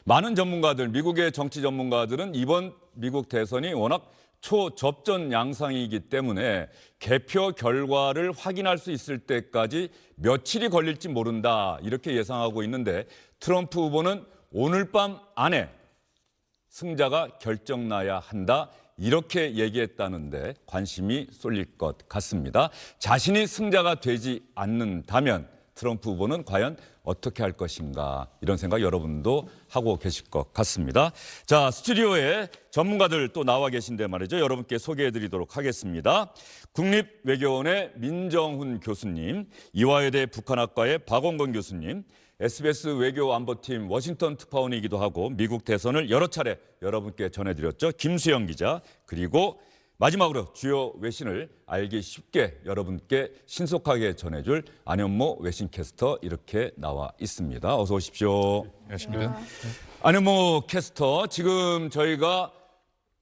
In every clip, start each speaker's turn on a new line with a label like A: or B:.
A: 많은 전문가들, 미국의 정치 전문가들은 이번 미국 대선이 워낙 초접전 양상이기 때문에 개표 결과를 확인할 수 있을 때까지 며칠이 걸릴지 모른다 이렇게 예상하고 있는데 트럼프 후보는 오늘 밤 안에 승자가 결정나야 한다 이렇게 얘기했다는데 관심이 쏠릴 것 같습니다. 자신이 승자가 되지 않는다면 트럼프 후보는 과연 어떻게 할 것인가 이런 생각 여러분도 하고 계실 것 같습니다. 자, 스튜디오에 전문가들 또 나와 계신데 말이죠. 여러분께 소개해드리도록 하겠습니다. 국립외교원의 민정훈 교수님, 이화여대 북한학과의 박원건 교수님, SBS 외교안보팀 워싱턴 특파원이기도 하고 미국 대선을 여러 차례 여러분께 전해드렸죠. 김수영 기자, 그리고 마지막으로 주요 외신을 알기 쉽게 여러분께 신속하게 전해줄 안현모 외신캐스터 이렇게 나와 있습니다. 어서 오십시오.
B: 안녕하십니까.
A: 안현모 캐스터, 지금 저희가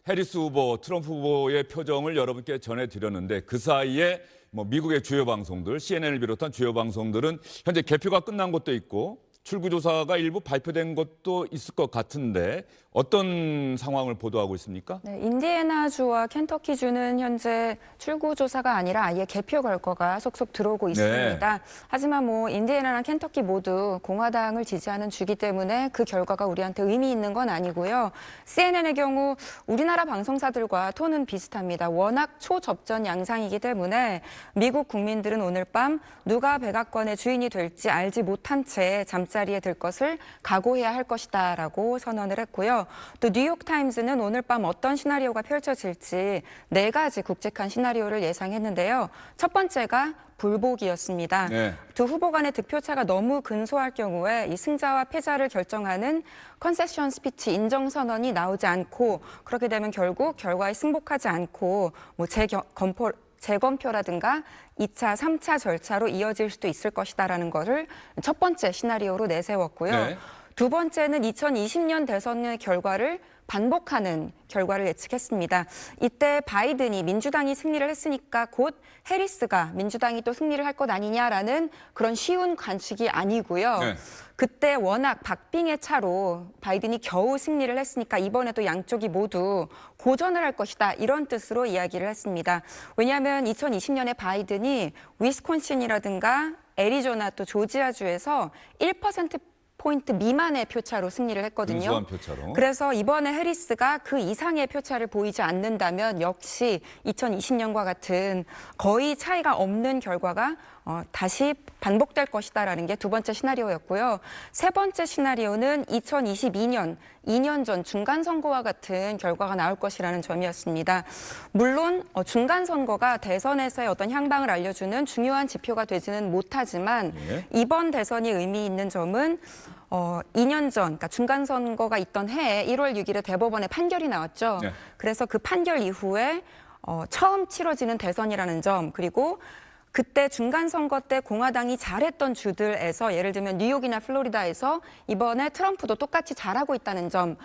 A: 해리스 후보, 트럼프 후보의 표정을 여러분께 전해드렸는데 그 사이에 미국의 주요 방송들, CNN을 비롯한 주요 방송들은 현재 개표가 끝난 것도 있고 출구조사가 일부 발표된 것도 있을 것 같은데 어떤 상황을 보도하고 있습니까?
C: 네, 인디애나주와 켄터키주는 현재 출구조사가 아니라 아예 개표 결과가 속속 들어오고 있습니다.
A: 네.
C: 하지만 인디애나나 켄터키 모두 공화당을 지지하는 주기 때문에 그 결과가 우리한테 의미 있는 건 아니고요. CNN의 경우 우리나라 방송사들과 톤은 비슷합니다. 워낙 초접전 양상이기 때문에 미국 국민들은 오늘 밤 누가 백악관의 주인이 될지 알지 못한 채 잠자리에 들 것을 각오해야 할 것이다라고 선언을 했고요. 또 뉴욕타임즈는 오늘 밤 어떤 시나리오가 펼쳐질지 4가지 굵직한 시나리오를 예상했는데요. 첫 번째가 불복이었습니다.
A: 네.
C: 두 후보 간의 득표차가 너무 근소할 경우에 이 승자와 패자를 결정하는 컨세션 스피치 인정선언이 나오지 않고 그렇게 되면 결국 결과에 승복하지 않고 재검표라든가 2차, 3차 절차로 이어질 수도 있을 것이다라는 것을 첫 번째 시나리오로 내세웠고요.
A: 네.
C: 두 번째는 2020년 대선의 결과를 반복하는 결과를 예측했습니다. 이때 바이든이 민주당이 승리를 했으니까 곧 해리스가 민주당이 또 승리를 할 것 아니냐라는 그런 쉬운 관측이 아니고요.
A: 네.
C: 그때 워낙 박빙의 차로 바이든이 겨우 승리를 했으니까 이번에도 양쪽이 모두 고전을 할 것이다. 이런 뜻으로 이야기를 했습니다. 왜냐하면 2020년에 바이든이 위스콘신이라든가 애리조나 또 조지아주에서 1%포인트 미만의 표차로 승리를 했거든요.
A: 근소한 표차로.
C: 그래서 이번에 해리스가 그 이상의 표차를 보이지 않는다면 역시 2020년과 같은 거의 차이가 없는 결과가 다시 반복될 것이다라는 게 두 번째 시나리오였고요. 세 번째 시나리오는 2022년, 2년 전 중간선거와 같은 결과가 나올 것이라는 점이었습니다. 물론 중간선거가 대선에서의 어떤 향방을 알려주는 중요한 지표가 되지는 못하지만
A: 네.
C: 이번 대선이 의미 있는 점은 2년 전, 그러니까 중간선거가 있던 해에 1월 6일에 대법원에 판결이 나왔죠.
A: 네.
C: 그래서 그 판결 이후에 처음 치러지는 대선이라는 점, 그리고 그때 중간선거 때 공화당이 잘했던 주들에서 예를 들면 뉴욕이나 플로리다에서 이번에 트럼프도 똑같이 잘하고 있다는 점,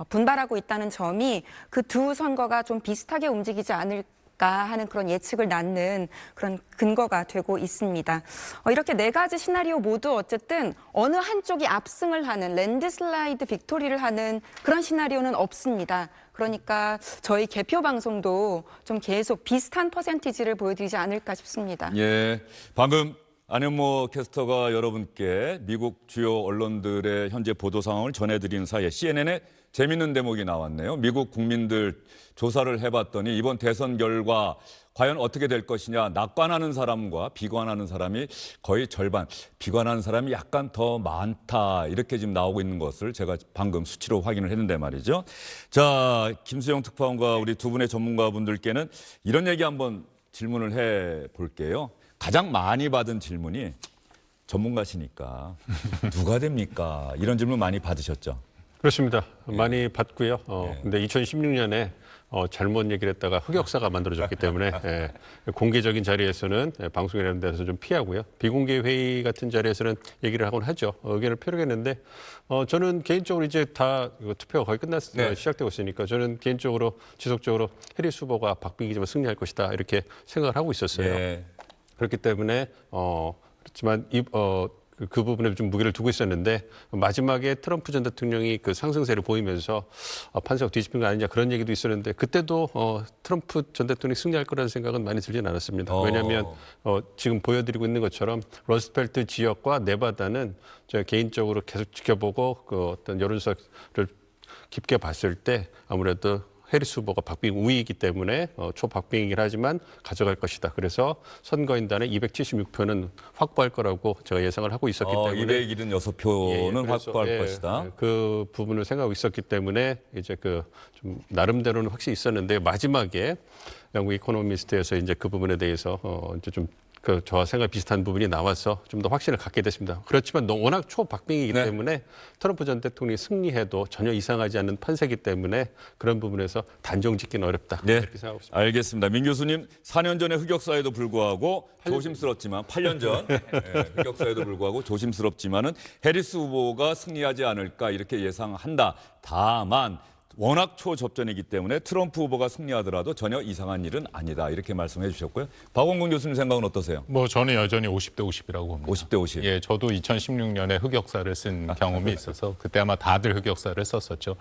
C: 분발하고 있다는 점이 그 두 선거가 좀 비슷하게 움직이지 않을까 하는 그런 예측을 낳는 그런 근거가 되고 있습니다. 이렇게 4가지 시나리오 모두 어쨌든 어느 한쪽이 압승을 하는 랜드슬라이드 빅토리를 하는 그런 시나리오는 없습니다. 그러니까 저희 개표 방송도 좀 계속 비슷한 퍼센티지를 보여드리지 않을까 싶습니다.
A: 예, 방금 안현모 캐스터가 여러분께 미국 주요 언론들의 현재 보도 상황을 전해드린 사이에 CNN에 재밌는 대목이 나왔네요. 미국 국민들 조사를 해봤더니 이번 대선 결과 과연 어떻게 될 것이냐, 낙관하는 사람과 비관하는 사람이 거의 절반, 비관하는 사람이 약간 더 많다 이렇게 지금 나오고 있는 것을 제가 방금 수치로 확인을 했는데 말이죠. 자, 김수영 특파원과 우리 두 분의 전문가분들께는 이런 얘기 한번 질문을 해볼게요. 가장 많이 받은 질문이 전문가시니까 누가 됩니까? 이런 질문 많이 받으셨죠?
B: 그렇습니다. 많이 받고요. 근데 2016년에 잘못 얘기를 했다가 흑역사가 만들어졌기 때문에 공개적인 자리에서는 방송이라는 데서 좀 피하고요. 비공개 회의 같은 자리에서는 얘기를 하곤 하죠. 의견을 표력했는데 저는 개인적으로 이제 다 투표가 거의 시작되고 있으니까 저는 개인적으로 지속적으로 해리스 후보가 박빙이지만 승리할 것이다 이렇게 생각을 하고 있었어요.
A: 예.
B: 그렇기 때문에 그렇지만 그 부분에 좀 무게를 두고 있었는데 마지막에 트럼프 전 대통령이 그 상승세를 보이면서 판세가 뒤집힌 거 아니냐 그런 얘기도 있었는데 그때도 트럼프 전 대통령이 승리할 거라는 생각은 많이 들진 않았습니다. 왜냐하면 지금 보여드리고 있는 것처럼 러스트벨트 지역과 네바다는 제가 개인적으로 계속 지켜보고 그 어떤 여론조사를 깊게 봤을 때 아무래도 해리스 후보가 박빙 우위이기 때문에 초박빙이긴 하지만 가져갈 것이다. 그래서 선거인단의 276표는 확보할 거라고 제가 예상을 하고 있었기 때문에
A: 276표는 확보할 것이다.
B: 그 부분을 생각하고 있었기 때문에 이제 그 좀 나름대로는 확실히 있었는데 마지막에 영국 이코노미스트에서 이제 그 부분에 대해서 이제 좀 그 저와 생각 비슷한 부분이 나와서 좀 더 확신을 갖게 됐습니다. 그렇지만 워낙 초박빙이기 때문에 트럼프 전 대통령이 승리해도 전혀 이상하지 않는 판세이기 때문에 그런 부분에서 단정 짓기는 어렵다.
A: 네,
B: 이렇게 생각하고 있습니다.
A: 알겠습니다. 민 교수님 4년 전의 흑역사에도 불구하고 조심스럽지만 8년 전 흑역사에도 불구하고 조심스럽지만은 해리스 후보가 승리하지 않을까 이렇게 예상한다. 다만 워낙 초접전이기 때문에 트럼프 후보가 승리하더라도 전혀 이상한 일은 아니다. 이렇게 말씀해 주셨고요. 박원근 교수님 생각은 어떠세요?
D: 뭐 저는 여전히 50대 50이라고 봅니다.
A: 50대 50.
D: 예, 저도 2016년에 흑역사를 쓴 경험이 있어서 그때 아마 다들 흑역사를 썼었죠.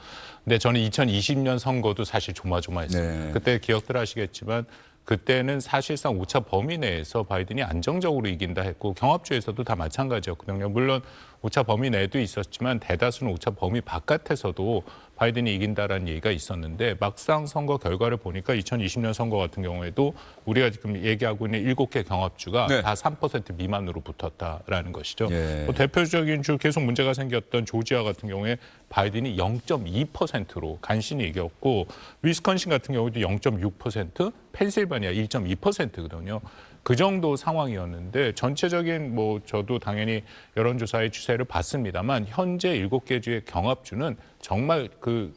D: 근데 저는 2020년 선거도 사실 조마조마했습니다.
A: 네.
D: 그때 기억들 하시겠지만 그때는 사실상 오차 범위 내에서 바이든이 안정적으로 이긴다 했고 경합주에서도 다 마찬가지였거든요. 물론 오차 범위 내에도 있었지만 대다수는 오차 범위 바깥에서도 바이든이 이긴다라는 얘기가 있었는데 막상 선거 결과를 보니까 2020년 선거 같은 경우에도 우리가 지금 얘기하고 있는 7개 경합주가
A: 네.
D: 다 3% 미만으로 붙었다라는 것이죠.
A: 예.
D: 뭐 대표적인 주 계속 문제가 생겼던 조지아 같은 경우에 바이든이 0.2%로 간신히 이겼고 위스콘신 같은 경우도 0.6%, 펜실바니아 1.2%거든요. 그 정도 상황이었는데 전체적인 뭐 저도 당연히 여론조사의 추세를 봤습니다만 현재 7개 주의 경합주는 정말 그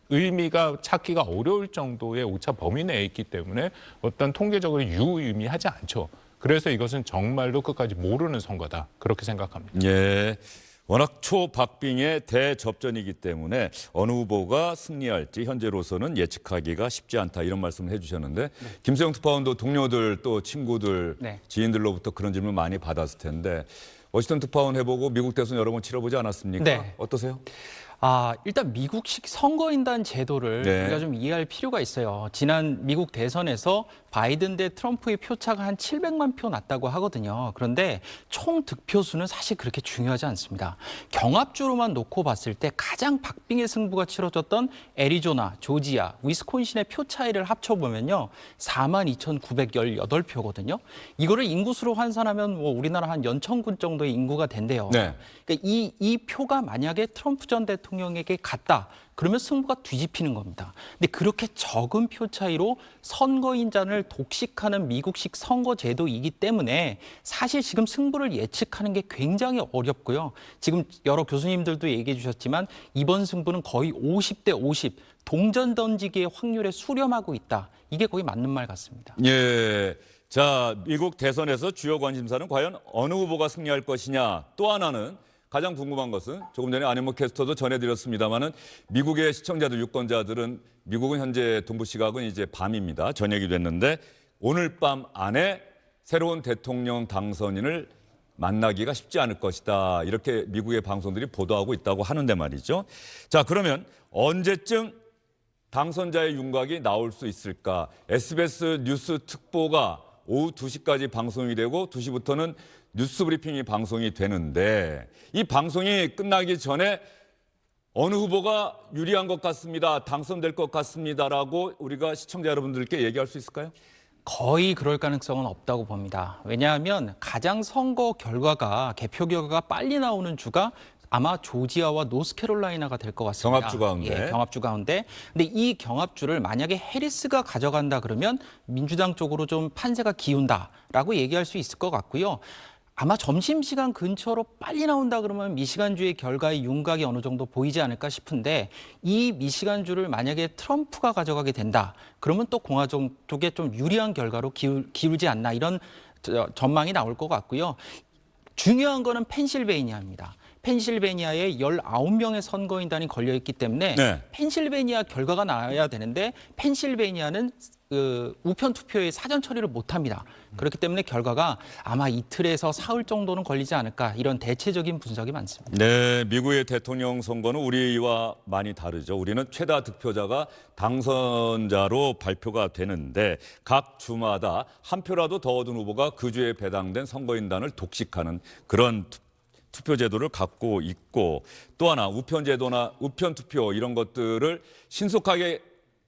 D: 의미가 찾기가 어려울 정도의 오차 범위 내에 있기 때문에 어떤 통계적으로 유의미하지 않죠. 그래서 이것은 정말로 끝까지 모르는 선거다. 그렇게 생각합니다.
A: 예. 워낙 초박빙의 대접전이기 때문에 어느 후보가 승리할지 현재로서는 예측하기가 쉽지 않다 이런 말씀을 해주셨는데 김세영 특파원도 동료들 또 친구들 지인들로부터 그런 질문 많이 받았을 텐데 워싱턴 특파원 해보고 미국 대선 여러 번 치러보지 않았습니까?
E: 네.
A: 어떠세요?
E: 일단 미국식 선거인단 제도를 우리가 좀 이해할 필요가 있어요. 지난 미국 대선에서 바이든 대 트럼프의 표차가 한 700만 표 났다고 하거든요. 그런데 총 득표수는 사실 그렇게 중요하지 않습니다. 경합주로만 놓고 봤을 때 가장 박빙의 승부가 치러졌던 애리조나, 조지아, 위스콘신의 표 차이를 합쳐보면요. 42,918표거든요. 이거를 인구수로 환산하면 뭐 우리나라 한 연천군 정도의 인구가 된대요.
A: 네.
E: 그러니까 이 표가 만약에 트럼프 전 대통령에게 갔다. 그러면 승부가 뒤집히는 겁니다. 근데 그렇게 적은 표 차이로 선거인단을 독식하는 미국식 선거 제도이기 때문에 사실 지금 승부를 예측하는 게 굉장히 어렵고요. 지금 여러 교수님들도 얘기해 주셨지만 이번 승부는 거의 50대 50 동전 던지기의 확률에 수렴하고 있다. 이게 거의 맞는 말 같습니다.
A: 예. 자, 미국 대선에서 주요 관심사는 과연 어느 후보가 승리할 것이냐. 또 하나는 가장 궁금한 것은 조금 전에 안현무 캐스터도 전해드렸습니다마는 미국의 시청자들, 유권자들은 미국은 현재 동부 시각은 이제 밤입니다. 저녁이 됐는데 오늘 밤 안에 새로운 대통령 당선인을 만나기가 쉽지 않을 것이다. 이렇게 미국의 방송들이 보도하고 있다고 하는데 말이죠. 자, 그러면 언제쯤 당선자의 윤곽이 나올 수 있을까? SBS 뉴스 특보가 오후 2시까지 방송이 되고 2시부터는 뉴스 브리핑이 방송이 되는데 이 방송이 끝나기 전에 어느 후보가 유리한 것 같습니다. 당선될 것 같습니다라고 우리가 시청자 여러분들께 얘기할 수 있을까요?
E: 거의 그럴 가능성은 없다고 봅니다. 왜냐하면 가장 선거 결과가 개표 결과가 빨리 나오는 주가 아마 조지아와 노스캐롤라이나가 될 것 같습니다.
A: 경합주 가운데.
E: 예, 경합주 가운데. 근데 이 경합주를 만약에 해리스가 가져간다 그러면 민주당 쪽으로 좀 판세가 기운다라고 얘기할 수 있을 것 같고요. 아마 점심시간 근처로 빨리 나온다 그러면 미시간주의 결과의 윤곽이 어느 정도 보이지 않을까 싶은데 이 미시간주를 만약에 트럼프가 가져가게 된다. 그러면 또 공화당 쪽에 좀 유리한 결과로 기울지 않나 이런 전망이 나올 것 같고요. 중요한 거는 펜실베이니아입니다. 펜실베니아에 19명의 선거인단이 걸려있기 때문에
A: 네.
E: 펜실베니아 결과가 나와야 되는데 펜실베니아는 우편 투표의 사전 처리를 못합니다. 그렇기 때문에 결과가 아마 이틀에서 사흘 정도는 걸리지 않을까 이런 대체적인 분석이 많습니다.
A: 네, 미국의 대통령 선거는 우리와 많이 다르죠. 우리는 최다 득표자가 당선자로 발표가 되는데 각 주마다 한 표라도 더 얻은 후보가 그 주에 배당된 선거인단을 독식하는 그런 투표 제도를 갖고 있고, 또 하나 우편 제도나 우편 투표 이런 것들을 신속하게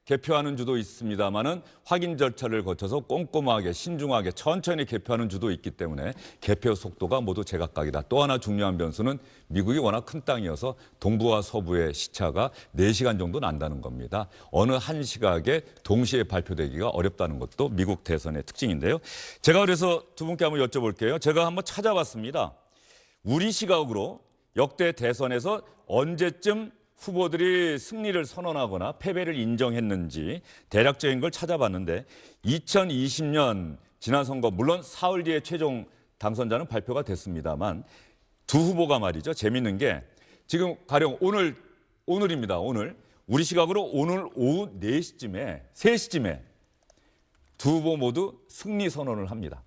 A: 개표하는 주도 있습니다만은 확인 절차를 거쳐서 꼼꼼하게 신중하게 천천히 개표하는 주도 있기 때문에 개표 속도가 모두 제각각이다. 또 하나 중요한 변수는 미국이 워낙 큰 땅이어서 동부와 서부의 시차가 4시간 정도 난다는 겁니다. 어느 한 시각에 동시에 발표되기가 어렵다는 것도 미국 대선의 특징인데요. 제가 그래서 두 분께 한번 여쭤볼게요. 제가 한번 찾아봤습니다. 우리 시각으로 역대 대선에서 언제쯤 후보들이 승리를 선언하거나 패배를 인정했는지 대략적인 걸 찾아봤는데 2020년 지난 선거 물론 사흘 뒤에 최종 당선자는 발표가 됐습니다만 두 후보가 말이죠. 재밌는 게 지금 가령 오늘입니다. 오늘 우리 시각으로 오늘 오후 4시쯤에 3시쯤에 두 후보 모두 승리 선언을 합니다.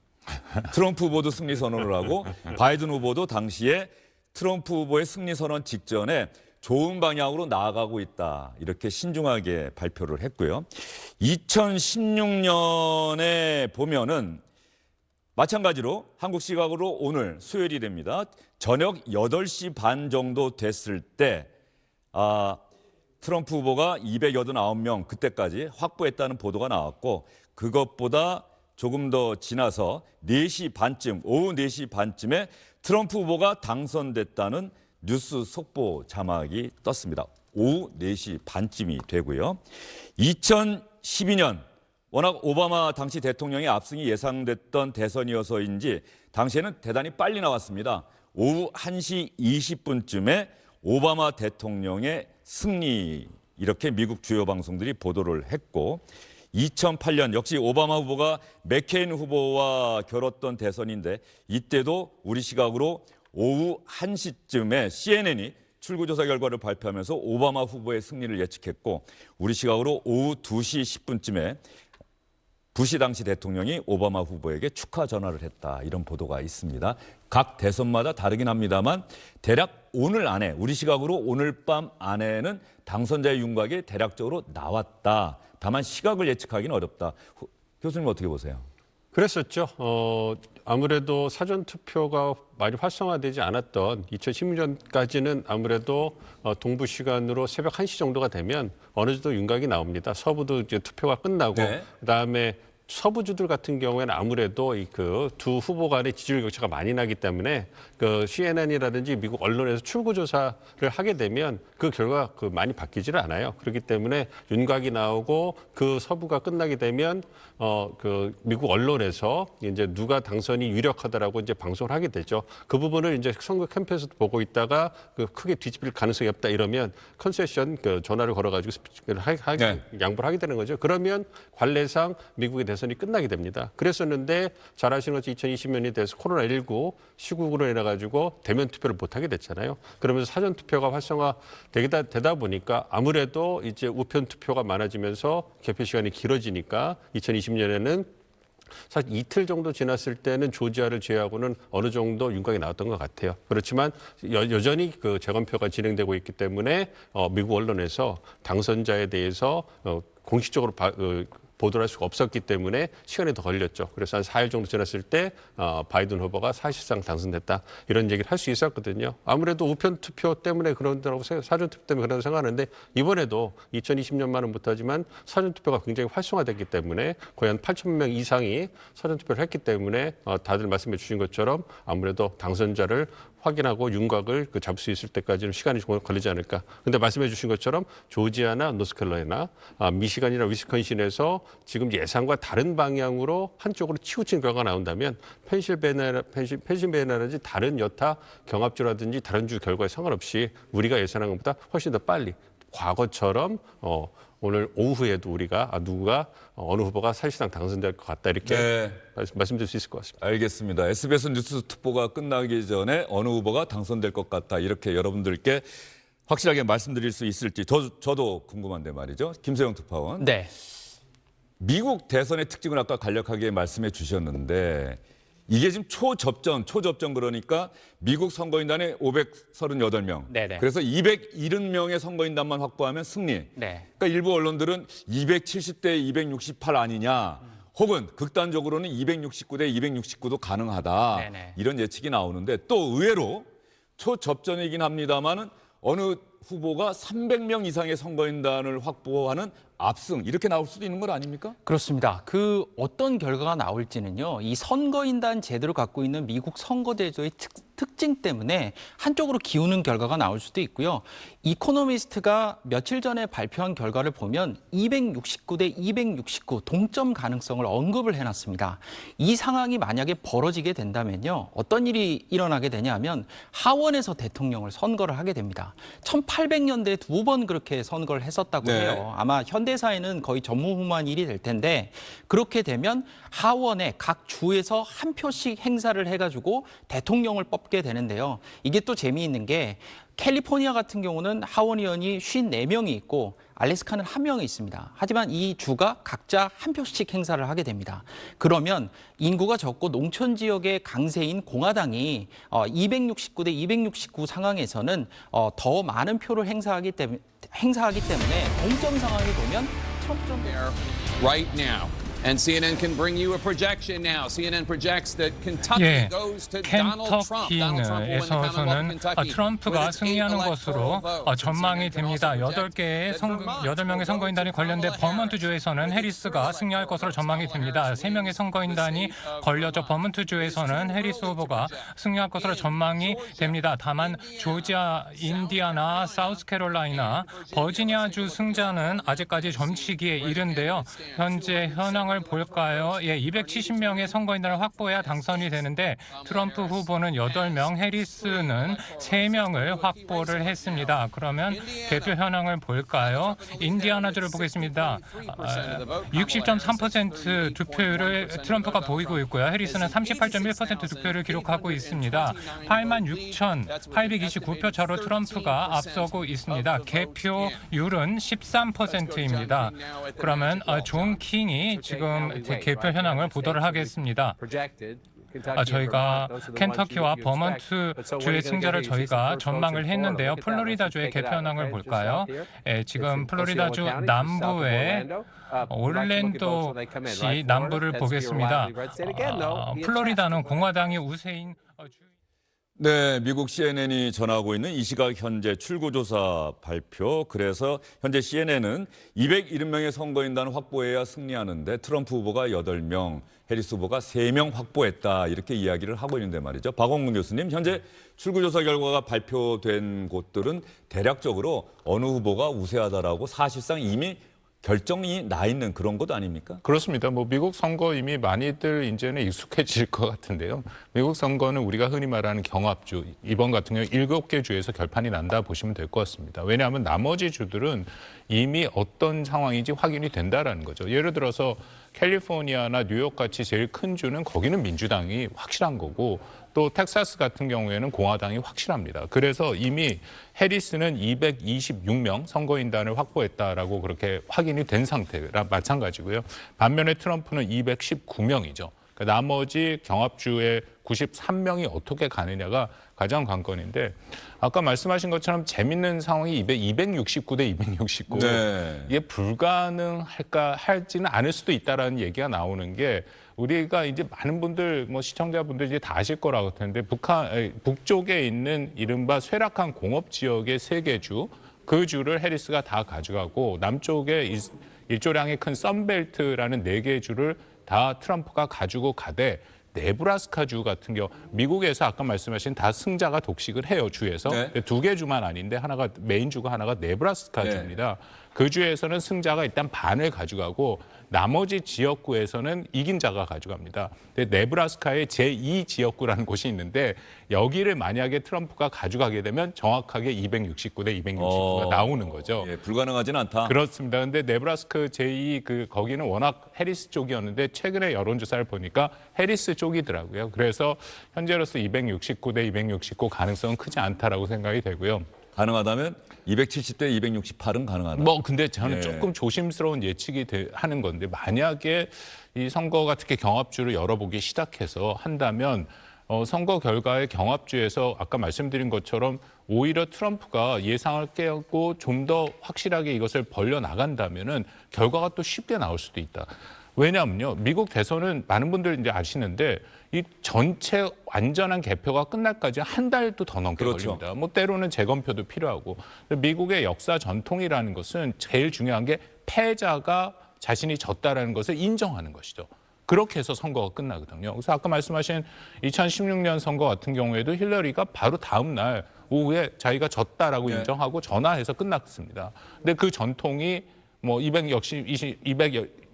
A: 트럼프 후보도 승리 선언을 하고 바이든 후보도 당시에 트럼프 후보의 승리 선언 직전에 좋은 방향으로 나아가고 있다. 이렇게 신중하게 발표를 했고요. 2016년에 보면은 마찬가지로 한국 시각으로 오늘 수요일이 됩니다. 저녁 8시 반 정도 됐을 때 트럼프 후보가 289명 그때까지 확보했다는 보도가 나왔고 그것보다 조금 더 지나서 4시 반쯤, 오후 4시 반쯤에 트럼프 후보가 당선됐다는 뉴스 속보 자막이 떴습니다. 오후 4시 반쯤이 되고요. 2012년 워낙 오바마 당시 대통령의 압승이 예상됐던 대선이어서인지 당시에는 대단히 빨리 나왔습니다. 오후 1시 20분쯤에 오바마 대통령의 승리 이렇게 미국 주요 방송들이 보도를 했고 2008년 역시 오바마 후보가 맥케인 후보와 겨뤘던 대선인데 이때도 우리 시각으로 오후 1시쯤에 CNN이 출구조사 결과를 발표하면서 오바마 후보의 승리를 예측했고 우리 시각으로 오후 2시 10분쯤에 부시 당시 대통령이 오바마 후보에게 축하 전화를 했다. 이런 보도가 있습니다. 각 대선마다 다르긴 합니다만 대략 오늘 안에 우리 시각으로 오늘 밤 안에는 당선자의 윤곽이 대략적으로 나왔다. 다만 시각을 예측하기는 어렵다. 교수님 어떻게 보세요?
B: 그랬었죠. 아무래도 사전투표가 많이 활성화되지 않았던 2016년까지는 아무래도 동부 시간으로 새벽 1시 정도가 되면 어느 정도 윤곽이 나옵니다. 서부도 이제 투표가 끝나고
A: 네.
B: 그다음에 서부주들 같은 경우에는 아무래도 그 두 후보 간의 지지율 격차가 많이 나기 때문에 그 CNN이라든지 미국 언론에서 출구 조사를 하게 되면 그 결과가 많이 바뀌지를 않아요. 그렇기 때문에 윤곽이 나오고 그 서부가 끝나게 되면 그 미국 언론에서 이제 누가 당선이 유력하다라고 이제 방송을 하게 되죠. 그 부분을 이제 선거 캠프에서 보고 있다가 그 크게 뒤집힐 가능성이 없다 이러면 컨세션 그 전화를 걸어가지고 스피치를
A: 네.
B: 양보를 하게 되는 거죠. 그러면 관례상 미국의 대선이 끝나게 됩니다. 그랬었는데 잘 아시는 것처럼 2020년이 돼서 코로나19 시국으로 인해가지고 대면 투표를 못하게 됐잖아요. 그러면서 사전 투표가 활성화되다 보니까 아무래도 이제 우편 투표가 많아지면서 개표 시간이 길어지니까 2020년에는 사실 이틀 정도 지났을 때는 조지아를 제외하고는 어느 정도 윤곽이 나왔던 것 같아요. 그렇지만 여전히 그 재검표가 진행되고 있기 때문에 미국 언론에서 당선자에 대해서 공식적으로 보도를 할 수가 없었기 때문에 시간이 더 걸렸죠. 그래서 한 4일 정도 지났을 때 바이든 후보가 사실상 당선됐다. 이런 얘기를 할 수 있었거든요. 아무래도 우편 투표 때문에 그런다고 사전 투표 때문에 그런다고 생각하는데 이번에도 2020년만은 못하지만 사전 투표가 굉장히 활성화됐기 때문에 거의 한 8,000명 이상이 사전 투표를 했기 때문에 다들 말씀해 주신 것처럼 아무래도 당선자를 확인하고 윤곽을 잡을 수 있을 때까지는 시간이 좀 걸리지 않을까. 근데 말씀해 주신 것처럼 조지아나 노스캐롤라이나, 미시간이나 위스콘신에서 지금 예상과 다른 방향으로 한쪽으로 치우친 결과가 나온다면 펜실베니아라든지 다른 여타 경합주라든지 다른 주 결과에 상관없이 우리가 예상한 것보다 훨씬 더 빨리 과거처럼 오늘 오후에도 우리가 누가 어느 후보가 사실상 당선될 것 같다 이렇게
A: 네.
B: 말씀드릴 수 있을 것 같습니다.
A: 알겠습니다. SBS 뉴스 특보가 끝나기 전에 어느 후보가 당선될 것 같다 이렇게 여러분들께 확실하게 말씀드릴 수 있을지 저도 궁금한데 말이죠. 김세영 특파원.
E: 네.
A: 미국 대선의 특징을 아까 간략하게 말씀해 주셨는데 이게 지금 초접전 그러니까 미국 선거인단에 538명.
E: 네네.
A: 그래서 270명의 선거인단만 확보하면 승리.
E: 네.
A: 그러니까 일부 언론들은 270대 268 아니냐. 혹은 극단적으로는 269대 269도 가능하다.
E: 네네.
A: 이런 예측이 나오는데 또 의외로 초접전이긴 합니다만은 어느 후보가 300명 이상의 선거인단을 확보하는 압승 이렇게 나올 수도 있는 건 아닙니까?
E: 그렇습니다. 그 어떤 결과가 나올지는요. 이 선거인단 제도를 갖고 있는 미국 선거제도의 특징 때문에 한쪽으로 기우는 결과가 나올 수도 있고요. 이코노미스트가 며칠 전에 발표한 결과를 보면 269대 269 동점 가능성을 언급을 해놨습니다. 이 상황이 만약에 벌어지게 된다면요. 어떤 일이 일어나게 되냐면 하원에서 대통령을 선거를 하게 됩니다. 1800년대에 2번 그렇게 선거를 했었다고
A: 네.
E: 해요. 아마 현대사에는 거의 전무후무한 일이 될 텐데 그렇게 되면 하원에 각 주에서 한 표씩 행사를 해가지고 대통령을 뽑게 되는데요. 이게 또 재미있는 게 캘리포니아 같은 경우는 하원 의원이 54명이 있고 알래스카는 1명이 있습니다. 하지만 이 주가 각자 한 표씩 행사를 하게 됩니다. 그러면 인구가 적고 농촌 지역의 강세인 공화당이 269대 269 상황에서는 더 많은 표를 행사하기 때문에 동점 상황이 되면 트럼프
F: right now. And CNN can bring you a projection now. CNN projects that Kentucky goes to Donald Trump. Donald Trump will win the Commonwealth of
G: 켄터키에서는
F: Kentucky
G: 트럼프가
F: with its 8
G: 승리하는
F: electoral
G: 것으로
F: votes.
G: 전망이
F: And CNN can
G: 됩니다.
F: also project that
G: 8명의 선거인단이 걸렸는데 버먼트주에서는 해리스가 승리할 것으로 전망이 됩니다. 3명의 선거인단이 걸려져 버먼트주에서는 해리스 후보가 승리할 것으로 전망이 됩니다. 다만 조지아, 인디아나, 사우스캐롤라이나, 버지니아주 승자는 아직까지 점치기에 이른데요. 현재 현황을 볼까요? 270명의 선거인단을 확보해야 당선이 되는데 트럼프 후보는 8명, 해리스는 3명을 확보를 했습니다. 그러면 개표 현황을 볼까요? 인디아나주를 보겠습니다. 60.3% 득표율을 트럼프가 보이고 있고요. 해리스는 38.1% 득표를 기록하고 있습니다. 86,829표 차로 트럼프가 앞서고 있습니다. 개표율은 13%입니다. 그러면 존 킹이 지금 개표 현황을 보도록 하겠습니다. 저희가 켄터키와 버먼트 주의 승자를 저희가 전망을 했는데요. 플로리다주의 개표 현황을 볼까요? 지금 플로리다주 남부의 올랜도시 남부를 보겠습니다. 플로리다는 공화당이 우세인
A: 네, 미국 CNN이 전하고 있는 이 시각 현재 출구조사 발표. 그래서 현재 CNN은 270명의 선거인단을 확보해야 승리하는데 트럼프 후보가 8명, 해리스 후보가 3명 확보했다. 이렇게 이야기를 하고 있는데 말이죠. 박원근 교수님, 현재 출구조사 결과가 발표된 곳들은 대략적으로 어느 후보가 우세하다라고 사실상 이미 결정이 나 있는 그런 것 아닙니까?
D: 그렇습니다. 미국 선거 이미 많이들 이제는 익숙해질 것 같은데요. 미국 선거는 우리가 흔히 말하는 경합주, 이번 같은 경우 7개 주에서 결판이 난다 보시면 될 것 같습니다. 왜냐하면 나머지 주들은 이미 어떤 상황인지 확인이 된다라는 거죠. 예를 들어서 캘리포니아나 뉴욕 같이 제일 큰 주는 거기는 민주당이 확실한 거고 또 텍사스 같은 경우에는 공화당이 확실합니다. 그래서 이미 해리스는 226명 선거인단을 확보했다라고 그렇게 확인이 된 상태라 마찬가지고요. 반면에 트럼프는 219명이죠. 그러니까 나머지 경합주의 93명이 어떻게 가느냐가 가장 관건인데 아까 말씀하신 것처럼 재밌는 상황이 269대 269.
A: 네.
D: 이게 불가능할까 할지는 않을 수도 있다라는 얘기가 나오는 게 우리가 이제 많은 분들 시청자분들 이제 다 아실 거라고 하는데 북쪽에 있는 이른바 쇠락한 공업 지역의 3개 주, 그 주를 해리스가 다 가져가고 남쪽에 일조량이 큰 썬벨트라는 4개 주를 다 트럼프가 가지고 가되 네브라스카주 같은 경우 미국에서 아까 말씀하신 다 승자가 독식을 해요 주에서.
A: 네.
D: 2개 주만 아닌데 하나가 메인 주가 하나가 네브라스카주입니다. 그 주에서는 승자가 일단 반을 가져가고 나머지 지역구에서는 이긴 자가 가져갑니다. 근데 네브라스카의 제2지역구라는 곳이 있는데 여기를 만약에 트럼프가 가져가게 되면 정확하게 269대 269가 나오는 거죠.
A: 예, 불가능하진 않다.
D: 그렇습니다. 근데 네브라스카 제2 거기는 워낙 해리스 쪽이었는데 최근에 여론조사를 보니까 해리스 쪽이더라고요. 그래서 현재로서 269대 269 가능성은 크지 않다라고 생각이 되고요.
A: 가능하다면 270대 268은 가능하다.
D: 근데 저는
A: 예.
D: 조금 조심스러운 예측이 하는 건데 만약에 이 선거가 특히 경합주를 열어보기 시작해서 한다면 선거 결과의 경합주에서 아까 말씀드린 것처럼 오히려 트럼프가 예상을 깨고 좀 더 확실하게 이것을 벌려 나간다면은 결과가 또 쉽게 나올 수도 있다. 왜냐하면요, 미국 대선은 많은 분들 이제 아시는데 이 전체 완전한 개표가 끝날까지 한 달도 더 넘게
A: 그렇죠.
D: 걸립니다. 뭐 때로는 재검표도 필요하고. 미국의 역사 전통이라는 것은 제일 중요한 게 패자가 자신이 졌다라는 것을 인정하는 것이죠. 그렇게 해서 선거가 끝나거든요. 그래서 아까 말씀하신 2016년 선거 같은 경우에도 힐러리가 바로 다음 날 오후에 자기가 졌다라고
A: 네.
D: 인정하고 전화해서 끝났습니다. 근데 그 전통이 뭐 200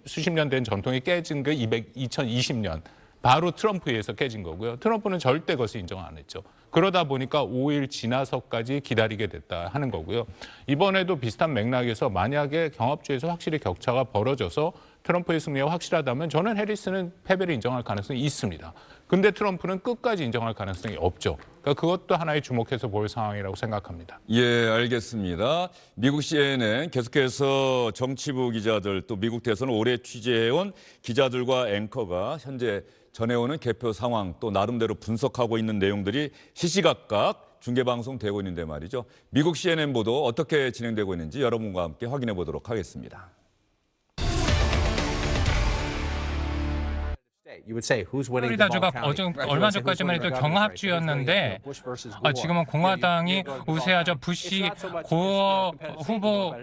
D: 수십 년 된 전통이 깨진 게 2020년 바로 트럼프에 의해서 깨진 거고요. 트럼프는 절대 그것을 인정 안 했죠. 그러다 보니까 5일 지나서까지 기다리게 됐다 하는 거고요. 이번에도 비슷한 맥락에서 만약에 경합주에서 확실히 격차가 벌어져서 트럼프의 승리가 확실하다면 저는 해리스는 패배를 인정할 가능성이 있습니다. 근데 트럼프는 끝까지 인정할 가능성이 없죠. 그러니까 그것도 하나의 주목해서 볼 상황이라고 생각합니다.
A: 예, 알겠습니다. 미국 CNN 계속해서 정치부 기자들 또 미국 대선을 오래 취재해온 기자들과 앵커가 현재 전해오는 개표 상황 또 나름대로 분석하고 있는 내용들이 시시각각 중계방송되고 있는데 말이죠. 미국 CNN 보도 어떻게 진행되고 있는지 여러분과 함께 확인해 보도록 하겠습니다.
G: 플로리다주가 얼마 전까지만 해도 경합주였는데 지금은 공화당이 우세하죠. 부시 고어 후보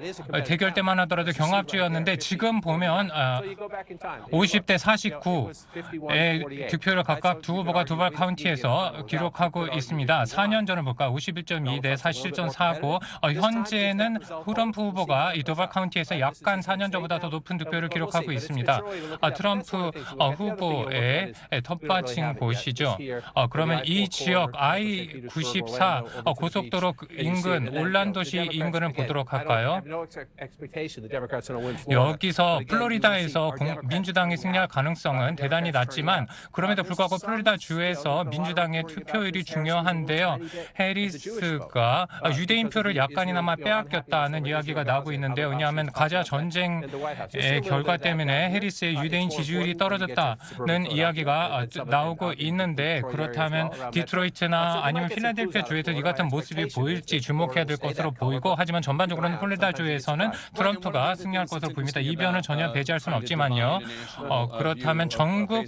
G: 대결 때만 하더라도 경합주였는데 지금 보면 50대 49의 득표를 각각 두 후보가 두발 카운티에서 기록하고 있습니다. 4년 전을 볼까 51.2 대 47.49. 현재는 트럼프 후보가 이 두발 카운티에서 약간 4년 전보다 더 높은 득표를 기록하고 있습니다. 트럼프 후보의 텃밭인 곳이죠. 그러면 이 지역 I-94 고속도로 인근 올란도시 인근을 보도록 할까요? 여기서 플로리다에서 민주당이 승리할 가능성은 대단히 낮지만 그럼에도 불구하고 플로리다 주에서 민주당의 투표율이 중요한데요. 해리스가 유대인표를 약간이나마 빼앗겼다는 이야기가 나오고 있는데요. 왜냐하면 가자 전쟁의 결과 때문에 해리스의 유대인 지지율이 떨어졌다는 이야기가 나오고 있는데 그렇다면 디트로이트나 아니면 필라델피아 주에서 이 같은 모습이 보일지 주목해야 될 것으로 보이고 하지만 전반적으로는 플로리다 주에서는 트럼프가 승리할 것으로 보입니다. 이 변을 전혀 배제할 수는 없지만요. 그렇다면 전국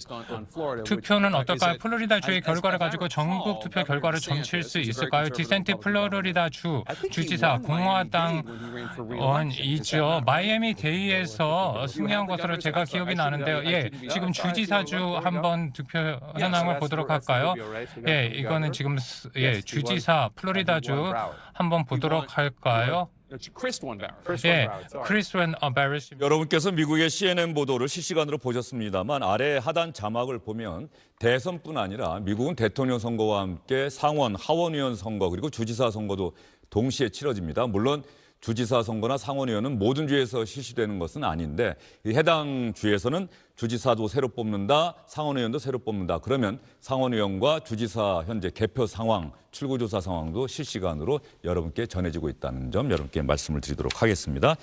G: 투표는 어떨까요? 플로리다 주의 결과를 가지고 전국 투표 결과를 점칠 수 있을까요? 디센티 플로리다 주 주지사 공화당원이죠. 마이애미 데이에서 승리한 것으로 제가 기억이 나는데요. 예, 지금 주지사주 한번 득표 현황을 보도록 할까요? 예, 이거는 지금 주지사 플로리다주 한번 보도록 할까요? 예, 크리스 웬 바리스.
A: 여러분께서 미국의 CNN 보도를 실시간으로 보셨습니다만 아래 하단 자막을 보면 대선뿐 아니라 미국은 대통령 선거와 함께 상원, 하원의원 선거 그리고 주지사 선거도 동시에 치러집니다. 물론 주지사 선거나 상원의원은 모든 주에서 실시되는 것은 아닌데 해당 주에서는 주지사도 새로 뽑는다, 상원의원도 새로 뽑는다. 그러면 상원의원과 주지사 현재 개표 상황, 출구조사 상황도 실시간으로 여러분께 전해지고 있다는 점 여러분께 말씀을 드리도록 하겠습니다.